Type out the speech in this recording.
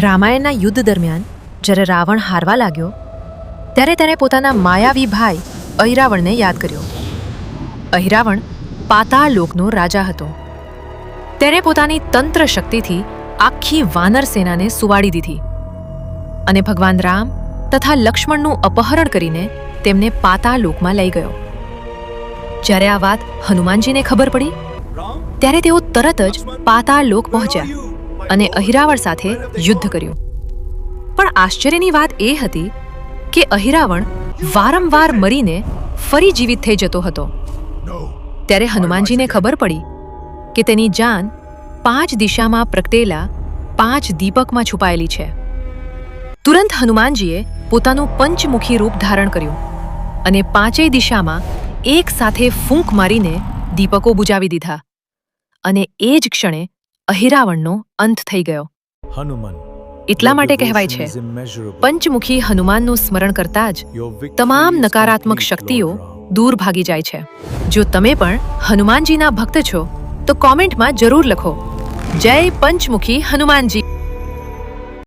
રામાયણના યુદ્ધ દરમિયાન જ્યારે રાવણ હારવા લાગ્યો ત્યારે તેણે પોતાના માયાવી ભાઈ અહિરાવણને યાદ કર્યો. અહિરાવણ પાતાળ લોકનો રાજા હતો. તેણે પોતાની તંત્ર શક્તિથી આખી વાનર સેનાને સુવાડી દીધી અને ભગવાન રામ તથા લક્ષ્મણનું અપહરણ કરીને તેમને પાતાળ લોકમાં લઈ ગયો. જ્યારે આ વાત હનુમાનજીને ખબર પડી ત્યારે તેઓ તરત જ પાતાળ લોક પહોંચ્યા અને અહિરાવણ સાથે યુદ્ધ કર્યું. પણ આશ્ચર્યની વાત એ હતી કે અહિરાવણ વારંવાર મરીને ફરી જીવિત થઈ જતો હતો. ત્યારે હનુમાનજીને ખબર પડી કે તેની જાન 5 દિશામાં પ્રગટેલા 5 દીપકમાં છુપાયેલી છે. તુરંત હનુમાનજીએ પોતાનું પંચમુખી રૂપ ધારણ કર્યું અને 5 દિશામાં એક સાથે ફૂંક મારીને દીપકો બુજાવી દીધા અને એ જ ક્ષણે અહિરાવણનો અંત થઈ ગયો. એટલા માટે કહેવાય છે પંચમુખી હનુમાનનું સ્મરણ કરતા જ તમામ નકારાત્મક શક્તિઓ દૂર ભાગી જાય છે. જો તમે પણ હનુમાનજીના ભક્ત છો તો કોમેન્ટમાં જરૂર લખો, જય પંચમુખી હનુમાનજી.